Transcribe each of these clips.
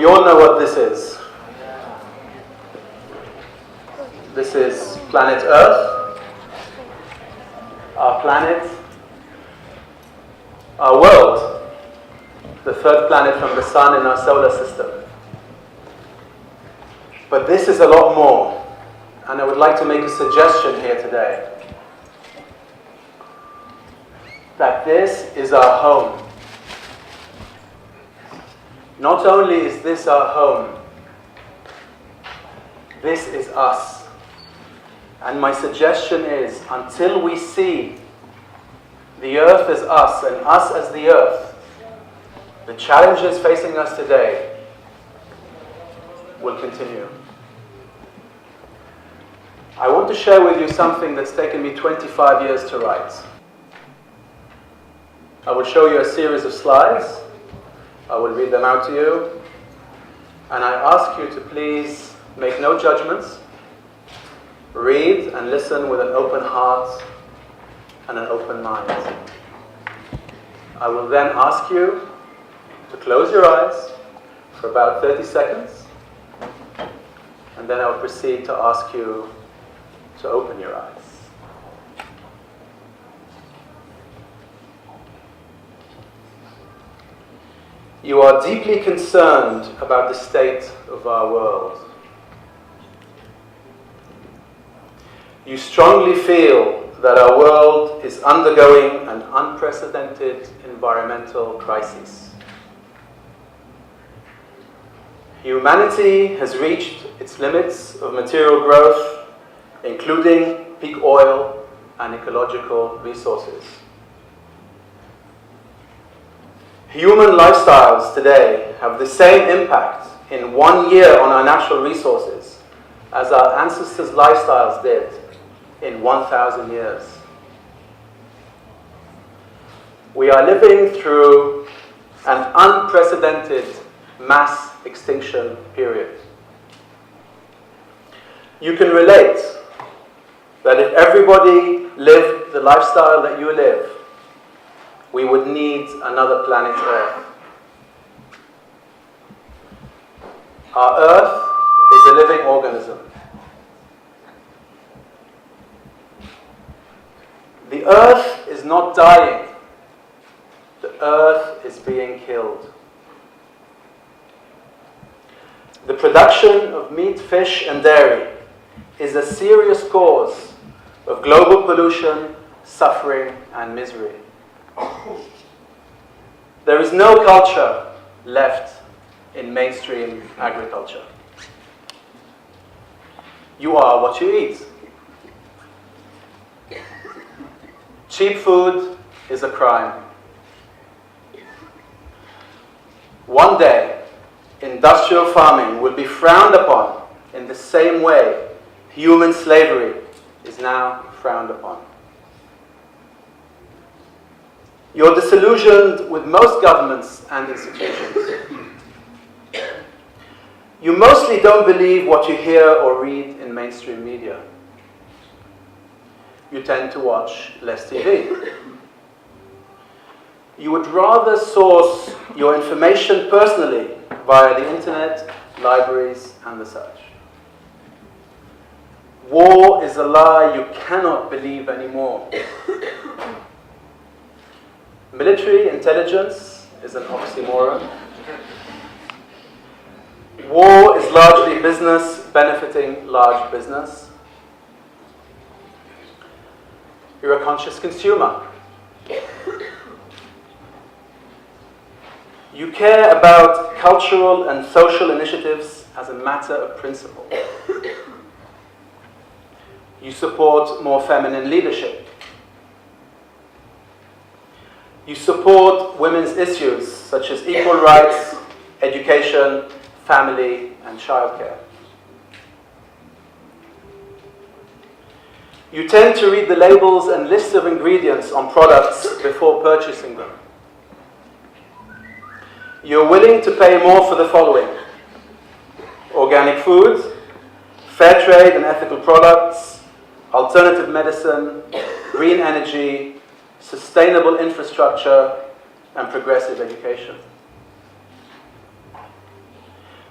We all know what this is. This is planet Earth, our planet, our world, the third planet from the sun in our solar system. But this is a lot more, and I would like to make a suggestion here today. That this is our home. Not only is this our home, this is us. And my suggestion is, until we see the earth as us and us as the earth, the challenges facing us today will continue. I want to share with you something that's taken me 25 years to write. I will show you a series of slides. I will read them out to you. And I ask you to please make no judgments. Read and listen with an open heart and an open mind. I will then ask you to close your eyes for about 30 seconds. And then I will proceed to ask you to open your eyes. You are deeply concerned about the state of our world. You strongly feel that our world is undergoing an unprecedented environmental crisis. Humanity has reached its limits of material growth, including peak oil and ecological resources. Human lifestyles today have the same impact in 1 year on our natural resources as our ancestors' lifestyles did in 1,000 years. We are living through an unprecedented mass extinction period. You can relate that if everybody lived the lifestyle that you live, we would need another planet Earth. Our Earth is a living organism. The Earth is not dying. The Earth is being killed. The production of meat, fish, and dairy is a serious cause of global pollution, suffering, and misery. There is no culture left in mainstream agriculture. You are what you eat. Cheap food is a crime. One day, industrial farming will be frowned upon in the same way human slavery is now frowned upon. You're disillusioned with most governments and institutions. You mostly don't believe what you hear or read in mainstream media. You tend to watch less TV. You would rather source your information personally via the internet, libraries, and the such. War is a lie you cannot believe anymore. Military intelligence is an oxymoron. War is largely business benefiting large business. You're a conscious consumer. You care about cultural and social initiatives as a matter of principle. You support more feminine leadership. You support women's issues such as equal rights, education, family, and childcare. You tend to read the labels and lists of ingredients on products before purchasing them. You're willing to pay more for the following: organic food, fair trade and ethical products, alternative medicine, green energy, sustainable infrastructure, and progressive education.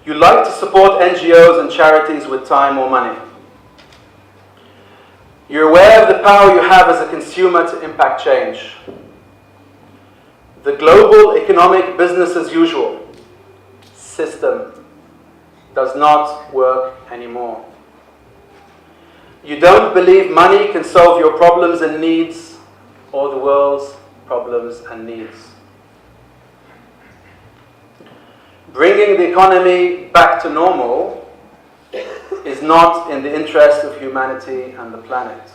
You like to support NGOs and charities with time or money. You're aware of the power you have as a consumer to impact change. The global economic business as usual system does not work anymore. You don't believe money can solve your problems and needs or the world's problems and needs. Bringing the economy back to normal is not in the interest of humanity and the planet.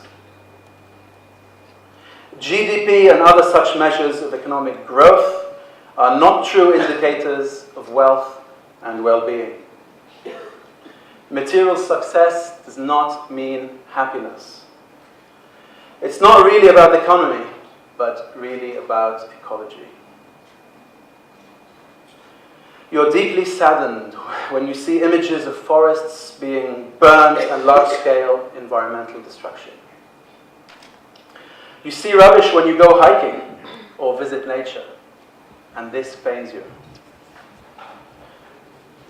GDP and other such measures of economic growth are not true indicators of wealth and well-being. Material success does not mean happiness. It's not really about the economy, but really about ecology. You're deeply saddened when you see images of forests being burned and large-scale environmental destruction. You see rubbish when you go hiking or visit nature, and this pains you.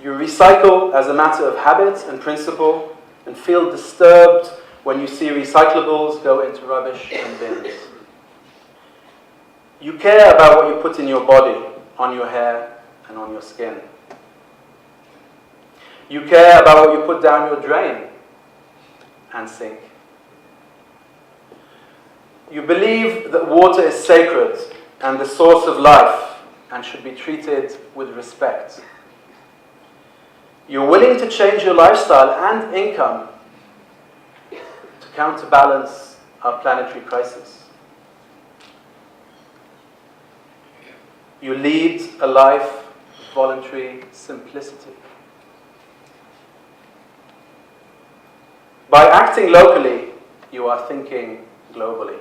You recycle as a matter of habit and principle and feel disturbed when you see recyclables go into rubbish and bins. You care about what you put in your body, on your hair, and on your skin. You care about what you put down your drain and sink. You believe that water is sacred and the source of life and should be treated with respect. You're willing to change your lifestyle and income to counterbalance our planetary crisis. You lead a life of voluntary simplicity. By acting locally, you are thinking globally.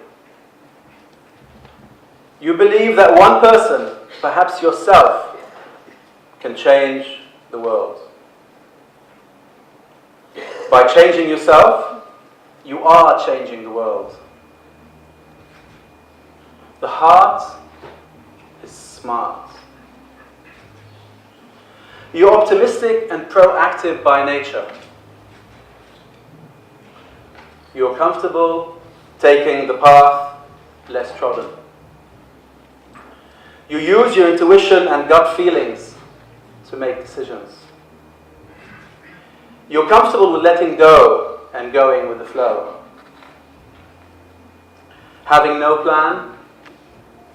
You believe that one person, perhaps yourself, can change the world. By changing yourself, you are changing the world. The heart is smart. You're optimistic and proactive by nature. You're comfortable taking the path less trodden. You use your intuition and gut feelings to make decisions. You're comfortable with letting go and going with the flow. Having no plan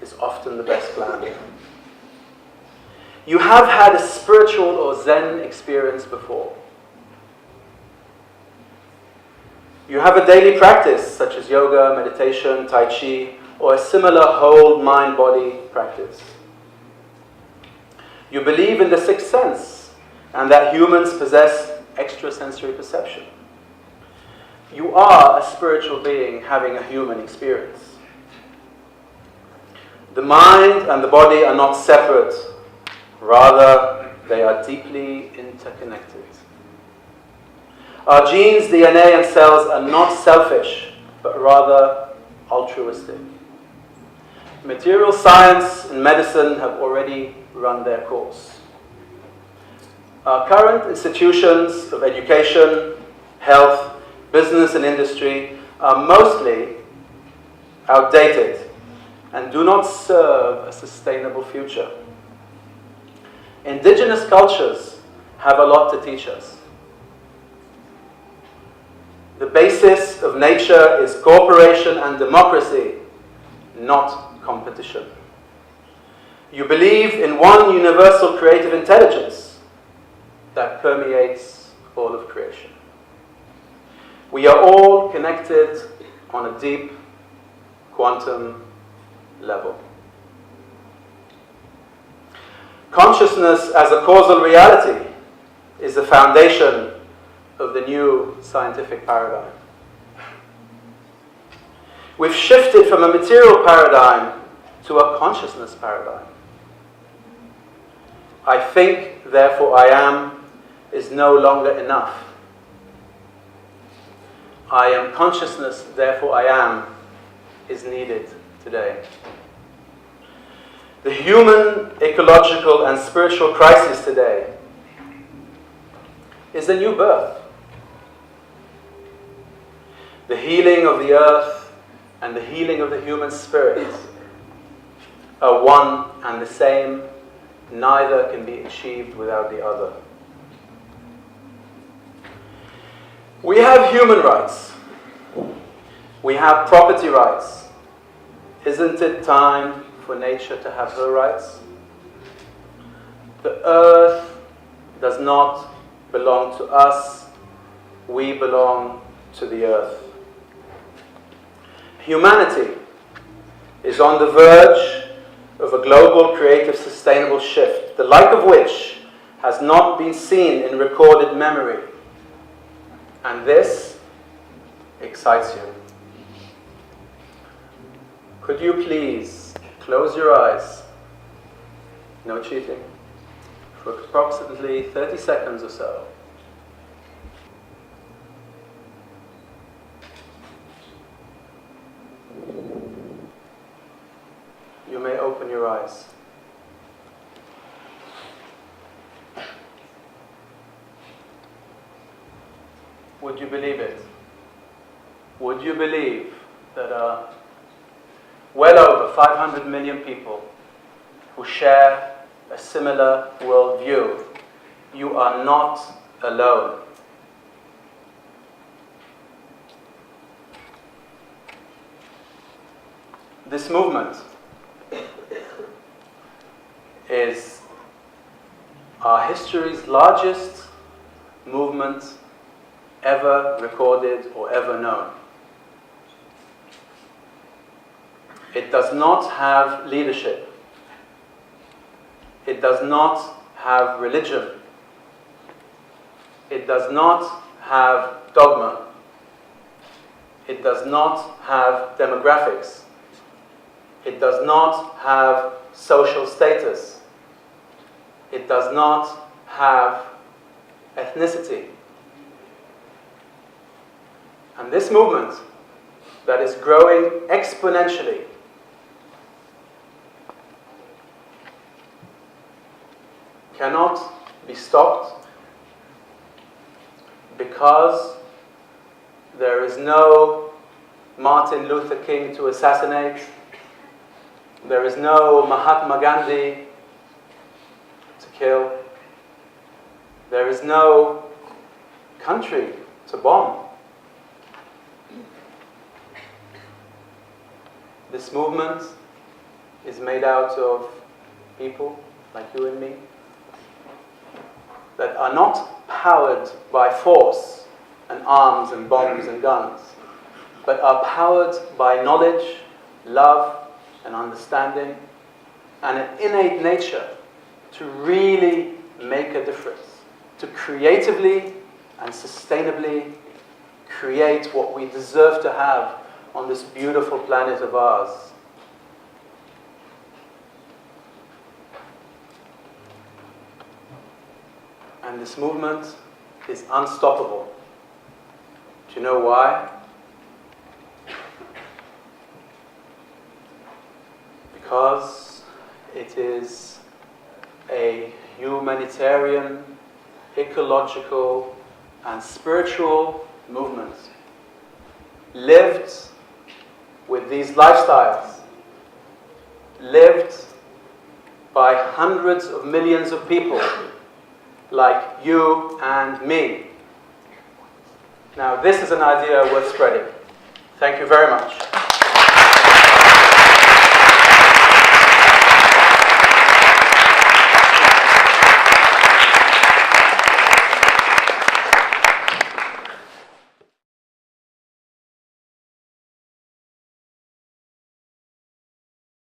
is often the best plan. You have had a spiritual or Zen experience before. You have a daily practice such as yoga, meditation, tai chi, or a similar whole mind-body practice. You believe in the sixth sense and that humans possess extrasensory perception. You are a spiritual being having a human experience. The mind and the body are not separate, rather they are deeply interconnected. Our genes, DNA, and cells are not selfish, but rather altruistic. Material science and medicine have already run their course. Our current institutions of education, health, business, and industry are mostly outdated and do not serve a sustainable future. Indigenous cultures have a lot to teach us. The basis of nature is cooperation and democracy, not competition. You believe in one universal creative intelligence that permeates all of creation. We are all connected on a deep quantum level. Consciousness as a causal reality is the foundation of the new scientific paradigm. We've shifted from a material paradigm to a consciousness paradigm. I think, therefore I am, is no longer enough. I am consciousness, therefore I am, is needed today. The human, ecological, and spiritual crisis today is a new birth. The healing of the earth and the healing of the human spirit are one and the same. Neither can be achieved without the other. We have human rights. We have property rights. Isn't it time for nature to have her rights? The earth does not belong to us. We belong to the earth. Humanity is on the verge of a global, creative, sustainable shift, the like of which has not been seen in recorded memory. And this excites you. Could you please close your eyes, no cheating, for approximately 30 seconds or so. You may open your eyes. Would you believe it? Would you believe that well over 500 million people who share a similar worldview? You are not alone. This movement is our history's largest movement ever recorded or ever known. It does not have leadership. It does not have religion. It does not have dogma. It does not have demographics. It does not have social status. It does not have ethnicity. And this movement that is growing exponentially cannot be stopped because there is no Martin Luther King to assassinate. There is no Mahatma Gandhi to kill. There is no country to bomb. This movement is made out of people like you and me that are not powered by force and arms and bombs and guns, but are powered by knowledge, love, and understanding, and an innate nature to really make a difference, to creatively and sustainably create what we deserve to have on this beautiful planet of ours. And this movement is unstoppable. Do you know why? Because it is a humanitarian, ecological, and spiritual movement lived with these lifestyles, lived by hundreds of millions of people like you and me. Now, this is an idea worth spreading. Thank you very much.